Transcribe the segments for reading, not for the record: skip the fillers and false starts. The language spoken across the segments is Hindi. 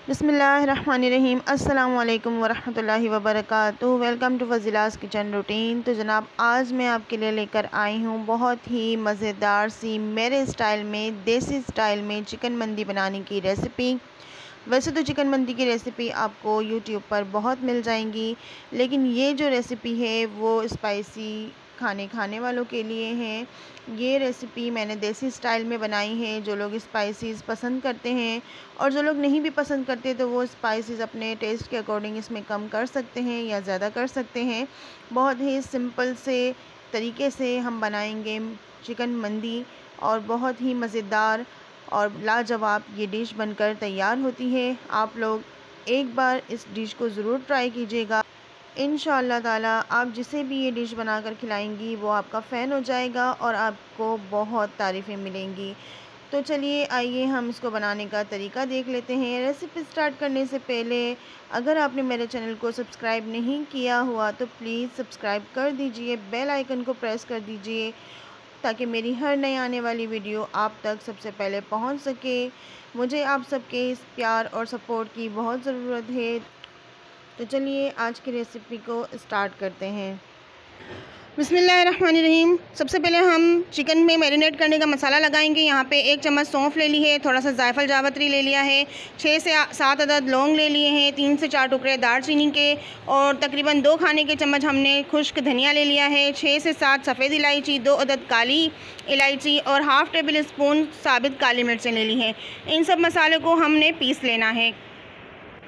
बिस्मिल्लाहिर्रहमानिर्रहीम अस्सलामु अलैकुम वरहमतुल्लाहि वबरकातुहू। Welcome to Fazila's kitchen routine. तो जनाब, आज मैं आपके लिए लेकर आई हूँ बहुत ही मज़ेदार सी मेरे स्टाइल में, देसी स्टाइल में चिकन मंदी बनाने की रेसिपी। वैसे तो चिकन मंदी की रेसिपी आपको यूट्यूब पर बहुत मिल जाएंगी, लेकिन ये जो रेसिपी है वो स्पाइसी खाने वालों के लिए है। ये रेसिपी मैंने देसी स्टाइल में बनाई है। जो लोग स्पाइसीज़ पसंद करते हैं और जो लोग नहीं भी पसंद करते तो वो स्पाइसेस अपने टेस्ट के अकॉर्डिंग इसमें कम कर सकते हैं या ज़्यादा कर सकते हैं। बहुत ही सिंपल से तरीके से हम बनाएंगे चिकन मंदी और बहुत ही मज़ेदार और लाजवाब ये डिश बनकर तैयार होती है। आप लोग एक बार इस डिश को ज़रूर ट्राई कीजिएगा। इंशाअल्लाह ताला आप जिसे भी ये डिश बनाकर खिलाएंगी वो आपका फ़ैन हो जाएगा और आपको बहुत तारीफ़ें मिलेंगी। तो चलिए आइए हम इसको बनाने का तरीका देख लेते हैं। रेसिपी स्टार्ट करने से पहले अगर आपने मेरे चैनल को सब्सक्राइब नहीं किया हुआ तो प्लीज़ सब्सक्राइब कर दीजिए, बेल आइकन को प्रेस कर दीजिए ताकि मेरी हर नई आने वाली वीडियो आप तक सबसे पहले पहुंच सके। मुझे आप सबके इस प्यार और सपोर्ट की बहुत ज़रूरत है। तो चलिए आज की रेसिपी को स्टार्ट करते हैं। बिस्मिल्लाहिर्रहमानिर्रहीम। सबसे पहले हम चिकन में मैरिनेट करने का मसाला लगाएंगे। यहाँ पे 1 चम्मच सौंफ ले ली है, थोड़ा सा जायफल जावित्री ले लिया है, 6 से 7 अदद लौंग ले लिए हैं, 3 से 4 टुकड़े दालचीनी के और तकरीबन 2 खाने के चम्मच हमने खुश्क धनिया ले लिया है, 6 से 7 सफ़ेद इलायची, 2 अदद काली इलायची और हाफ़ टेबल स्पून साबित काली मिर्चें ले ली हैं। इन सब मसाले को हमने पीस लेना है।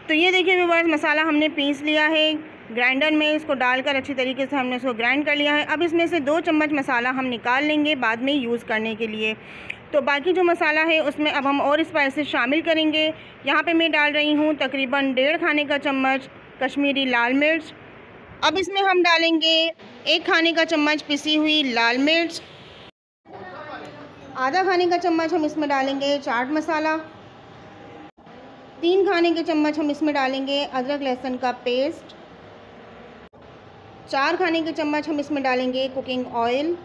तो ये देखिए व्यूअर्स, मसाला हमने पीस लिया है ग्राइंडर में। इसको डालकर अच्छी तरीके से हमने इसको ग्राइंड कर लिया है। अब इसमें से 2 चम्मच मसाला हम निकाल लेंगे बाद में यूज़ करने के लिए। तो बाकी जो मसाला है उसमें अब हम और स्पाइसेस शामिल करेंगे। यहाँ पे मैं डाल रही हूँ तकरीबन 1.5 खाने का चम्मच कश्मीरी लाल मिर्च। अब इसमें हम डालेंगे 1 खाने का चम्मच पिसी हुई लाल मिर्च, आधा खाने का चम्मच हम इसमें डालेंगे चाट मसाला, 3 खाने के चम्मच हम इसमें डालेंगे अदरक लहसुन का पेस्ट, 4 खाने के चम्मच हम इसमें डालेंगे कुकिंग ऑयल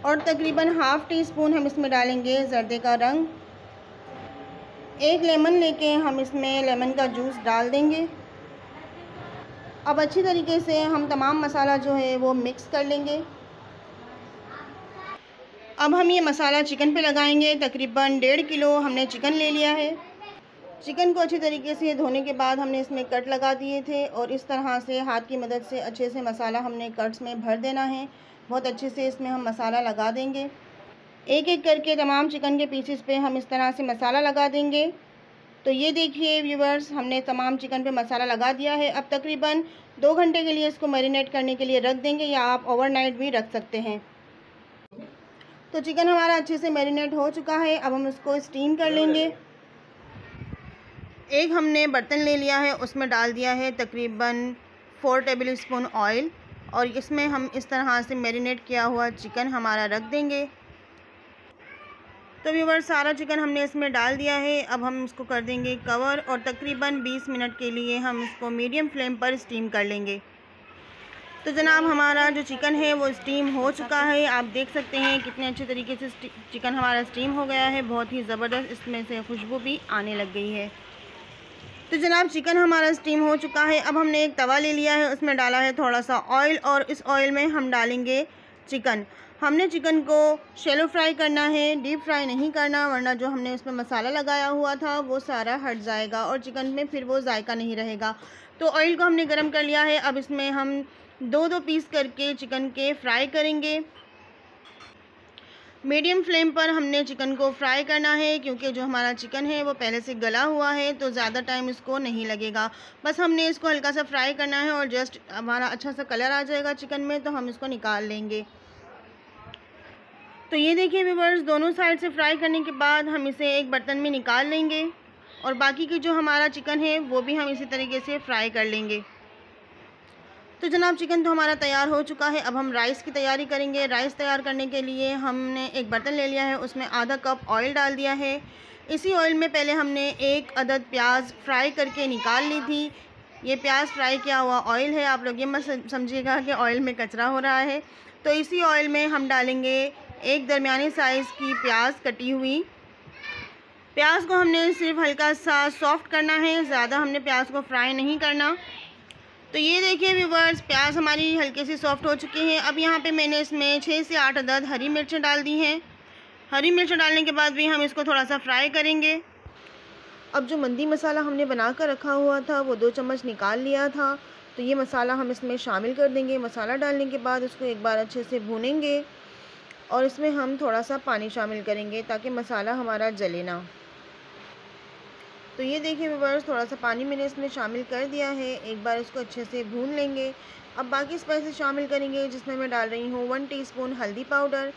और तकरीबन हाफ़ टी स्पून हम इसमें डालेंगे ज़र्दे का रंग। 1 लेमन लेके हम इसमें लेमन का जूस डाल देंगे। अब अच्छी तरीके से हम तमाम मसाला जो है वो मिक्स कर लेंगे। अब हम ये मसाला चिकन पे लगाएंगे। तकरीबन 1.5 किलो हमने चिकन ले लिया है। चिकन को अच्छी तरीके से धोने के बाद हमने इसमें कट लगा दिए थे और इस तरह से हाथ की मदद से अच्छे से मसाला हमने कट्स में भर देना है। बहुत अच्छे से इसमें हम मसाला लगा देंगे। एक एक करके तमाम चिकन के पीसेस पे हम इस तरह से मसाला लगा देंगे। तो ये देखिए व्यूअर्स, हमने तमाम चिकन पे मसाला लगा दिया है। अब तकरीबन 2 घंटे के लिए इसको मैरिनेट करने के लिए रख देंगे या आप ओवरनाइट भी रख सकते हैं। तो चिकन हमारा अच्छे से मैरिनेट हो चुका है। अब हम इसको स्टीम कर लेंगे। एक हमने बर्तन ले लिया है, उसमें डाल दिया है तकरीबन 4 टेबल स्पून ऑयल और इसमें हम इस तरह से मैरिनेट किया हुआ चिकन हमारा रख देंगे। तो व्यूअर्स, सारा चिकन हमने इसमें डाल दिया है। अब हम इसको कर देंगे कवर और तकरीबन 20 मिनट के लिए हम इसको मीडियम फ्लेम पर स्टीम कर लेंगे। तो जनाब, हमारा जो चिकन है वो स्टीम हो चुका है। आप देख सकते हैं कितने अच्छे तरीके से चिकन हमारा स्टीम हो गया है। बहुत ही ज़बरदस्त इसमें से खुशबू भी आने लग गई है। तो जनाब, चिकन हमारा स्टीम हो चुका है। अब हमने एक तवा ले लिया है, उसमें डाला है थोड़ा सा ऑयल और इस ऑयल में हम डालेंगे चिकन। हमने चिकन को शैलो फ्राई करना है, डीप फ्राई नहीं करना, वरना जो हमने उसमें मसाला लगाया हुआ था वो सारा हट जाएगा और चिकन में फिर वो जायका नहीं रहेगा। तो ऑयल को हमने गर्म कर लिया है। अब इसमें हम 2-2 पीस करके चिकन के फ्राई करेंगे। मीडियम फ्लेम पर हमने चिकन को फ्राई करना है क्योंकि जो हमारा चिकन है वो पहले से गला हुआ है तो ज़्यादा टाइम इसको नहीं लगेगा। बस हमने इसको हल्का सा फ्राई करना है और जस्ट हमारा अच्छा सा कलर आ जाएगा चिकन में तो हम इसको निकाल लेंगे। तो ये देखिए व्यूअर्स, दोनों साइड से फ्राई करने के बाद हम इसे एक बर्तन में निकाल लेंगे और बाकी की जो हमारा चिकन है वो भी हम इसी तरीके से फ्राई कर लेंगे। तो जनाब, चिकन तो हमारा तैयार हो चुका है। अब हम राइस की तैयारी करेंगे। राइस तैयार करने के लिए हमने एक बर्तन ले लिया है, उसमें आधा कप ऑयल डाल दिया है। इसी ऑयल में पहले हमने 1 अदद प्याज फ्राई करके निकाल ली थी। ये प्याज फ्राई किया हुआ ऑयल है, आप लोग ये मत समझिएगा कि ऑयल में कचरा हो रहा है। तो इसी ऑयल में हम डालेंगे एक दरमियानी साइज़ की प्याज कटी हुई प्याज को हमने सिर्फ हल्का सा सॉफ्ट करना है, ज़्यादा हमने प्याज को फ्राई नहीं करना। तो ये देखिए व्यूवर्स, प्याज हमारी हल्के से सॉफ्ट हो चुकी हैं। अब यहाँ पे मैंने इसमें 6 से 8 अदद हरी मिर्चें डाल दी हैं। हरी मिर्च डालने के बाद भी हम इसको थोड़ा सा फ्राई करेंगे। अब जो मंदी मसाला हमने बना कर रखा हुआ था वो 2 चम्मच निकाल लिया था, तो ये मसाला हम इसमें शामिल कर देंगे। मसाला डालने के बाद इसको एक बार अच्छे से भूनेंगे और इसमें हम थोड़ा सा पानी शामिल करेंगे ताकि मसाला हमारा जले ना। तो ये देखिए व्यूअर्स, थोड़ा सा पानी मैंने इसमें शामिल कर दिया है। एक बार इसको अच्छे से भून लेंगे। अब बाकी स्पाइसेस शामिल करेंगे, जिसमें मैं डाल रही हूँ 1 टीस्पून हल्दी powder,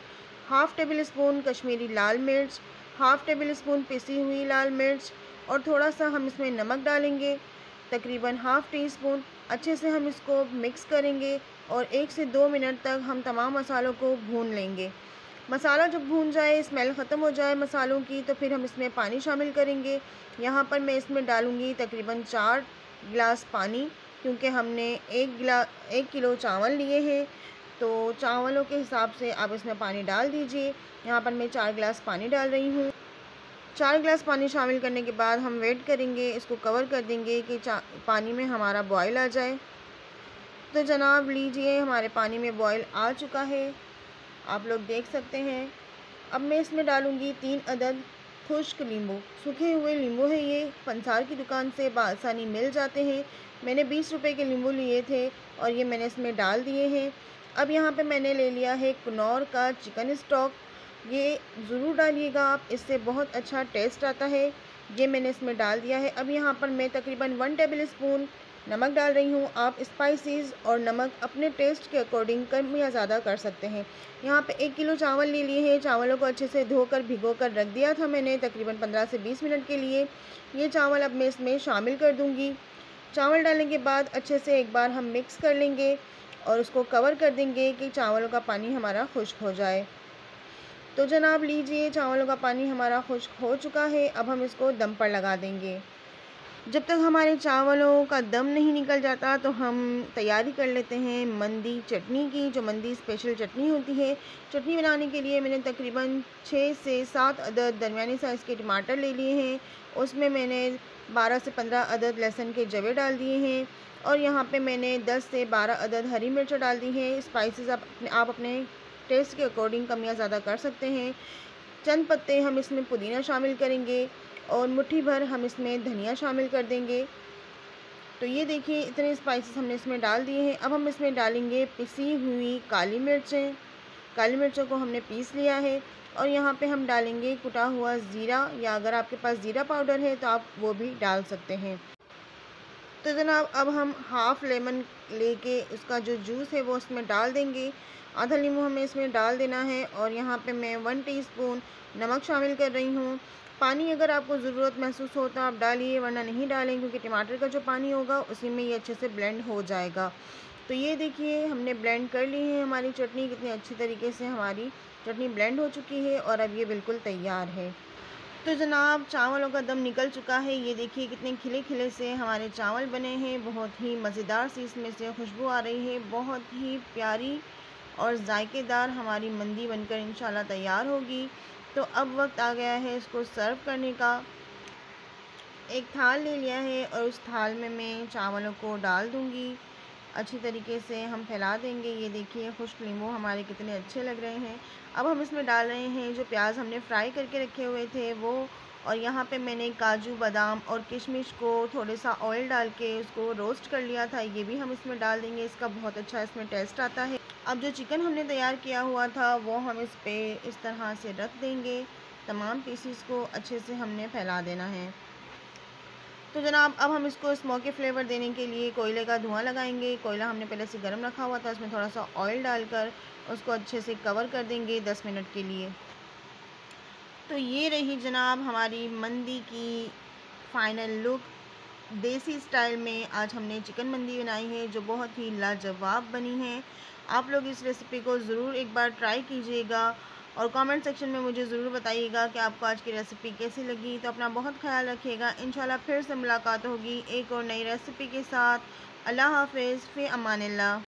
half table spoon Kashmiri लाल मिर्च, हाफ़ टेबल स्पून पिसी हुई लाल मिर्च और थोड़ा सा हम इसमें नमक डालेंगे, तकरीबन हाफ़ टी स्पून। अच्छे से हम इसको मिक्स करेंगे और 1 से 2 मिनट तक हम तमाम मसालों को भून लेंगे। मसाला जब भून जाए, स्मेल ख़त्म हो जाए मसालों की, तो फिर हम इसमें पानी शामिल करेंगे। यहाँ पर मैं इसमें डालूँगी तकरीबन 4 गिलास पानी, क्योंकि हमने 1 किलो चावल लिए हैं, तो चावलों के हिसाब से आप इसमें पानी डाल दीजिए। यहाँ पर मैं 4 गिलास पानी डाल रही हूँ। 4 गिलास पानी शामिल करने के बाद हम वेट करेंगे, इसको कवर कर देंगे कि पानी में हमारा बॉयल आ जाए। तो जनाब लीजिए, हमारे पानी में बॉयल आ चुका है, आप लोग देख सकते हैं। अब मैं इसमें डालूँगी 3 अदद खुश्क नींबू। सूखे हुए नींबू है ये, पंसार की दुकान से बआसानी मिल जाते हैं। मैंने 20 रुपए के नींबू लिए थे और ये मैंने इसमें डाल दिए हैं। अब यहाँ पे मैंने ले लिया है कुनौर का चिकन स्टॉक, ये ज़रूर डालिएगा आप, इससे बहुत अच्छा टेस्ट आता है। ये मैंने इसमें डाल दिया है। अब यहाँ पर मैं तकरीबन 1 टेबल स्पून नमक डाल रही हूँ। आप स्पाइसेस और नमक अपने टेस्ट के अकॉर्डिंग कम या ज़्यादा कर सकते हैं। यहाँ पे 1 किलो चावल ले लिए हैं। चावलों को अच्छे से धोकर भिगो कर रख दिया था मैंने तकरीबन 15 से 20 मिनट के लिए। ये चावल अब मैं इसमें शामिल कर दूँगी। चावल डालने के बाद अच्छे से एक बार हम मिक्स कर लेंगे और उसको कवर कर देंगे कि चावलों का पानी हमारा खुश्क हो जाए। तो जनाब लीजिए, चावलों का पानी हमारा खुश्क हो चुका है। अब हम इसको दम पर लगा देंगे। जब तक हमारे चावलों का दम नहीं निकल जाता तो हम तैयारी कर लेते हैं मंदी चटनी की, जो मंदी स्पेशल चटनी होती है। चटनी बनाने के लिए मैंने तकरीबन 6 से 7 अदद दरमियानी साइज़ के टमाटर ले लिए हैं। उसमें मैंने 12 से 15 अदद लहसुन के जवे डाल दिए हैं और यहाँ पे मैंने 10 से 12 अदद हरी मिर्च डाल दी हैं। स्पाइसेस आप अपने टेस्ट के अकॉर्डिंग कम या ज़्यादा कर सकते हैं। चंद पत्ते हम इसमें पुदीना शामिल करेंगे और मुट्ठी भर हम इसमें धनिया शामिल कर देंगे। तो ये देखिए, इतने स्पाइसेस हमने इसमें डाल दिए हैं। अब हम इसमें डालेंगे पिसी हुई काली मिर्चें। काली मिर्चों को हमने पीस लिया है और यहाँ पे हम डालेंगे कुटा हुआ ज़ीरा, या अगर आपके पास ज़ीरा पाउडर है तो आप वो भी डाल सकते हैं। तो जनाब अब हम हाफ़ लेमन लेके उसका जो जूस है वो उसमें डाल देंगे। आधा नींबू हमें इसमें डाल देना है और यहाँ पे मैं 1 टीस्पून नमक शामिल कर रही हूँ। पानी अगर आपको ज़रूरत महसूस हो तो आप डालिए, वरना नहीं डालें, क्योंकि टमाटर का जो पानी होगा उसी में ये अच्छे से ब्लेंड हो जाएगा। तो ये देखिए, हमने ब्लेंड कर ली है हमारी चटनी। कितनी अच्छी तरीके से हमारी चटनी ब्लेंड हो चुकी है और अब ये बिल्कुल तैयार है। तो जनाब चावलों का दम निकल चुका है। ये देखिए कितने खिले खिले से हमारे चावल बने हैं। बहुत ही मज़ेदार सी इसमें से खुशबू आ रही है। बहुत ही प्यारी और जायकेदार हमारी मंदी बनकर इंशाल्लाह तैयार होगी। तो अब वक्त आ गया है इसको सर्व करने का। एक थाल ले लिया है और उस थाल में मैं चावलों को डाल दूँगी। अच्छी तरीके से हम फैला देंगे। ये देखिए खुश्क नींबू हमारे कितने अच्छे लग रहे हैं। अब हम इसमें डाल रहे हैं जो प्याज हमने फ्राई करके रखे हुए थे वो, और यहाँ पे मैंने काजू बादाम और किशमिश को थोड़ा सा ऑयल डाल के उसको रोस्ट कर लिया था, ये भी हम इसमें डाल देंगे। इसका बहुत अच्छा इसमें टेस्ट आता है। अब जो चिकन हमने तैयार किया हुआ था वो हम इस पर इस तरह से रख देंगे। तमाम पीसीस को अच्छे से हमने फैला देना है। तो जनाब अब हम इसको स्मोकी फ्लेवर देने के लिए कोयले का धुआं लगाएंगे। कोयला हमने पहले से गर्म रखा हुआ था, उसमें थोड़ा सा ऑयल डालकर उसको अच्छे से कवर कर देंगे 10 मिनट के लिए। तो ये रही जनाब हमारी मंदी की फ़ाइनल लुक। देसी स्टाइल में आज हमने चिकन मंदी बनाई है जो बहुत ही लाजवाब बनी है। आप लोग इस रेसिपी को ज़रूर एक बार ट्राई कीजिएगा और कमेंट सेक्शन में मुझे ज़रूर बताइएगा कि आपको आज की रेसिपी कैसी लगी। तो अपना बहुत ख्याल रखिएगा। इंशाल्लाह फिर से मुलाकात होगी एक और नई रेसिपी के साथ। अल्लाह हाफ़िज़, फ़ी अमानिल्लाह।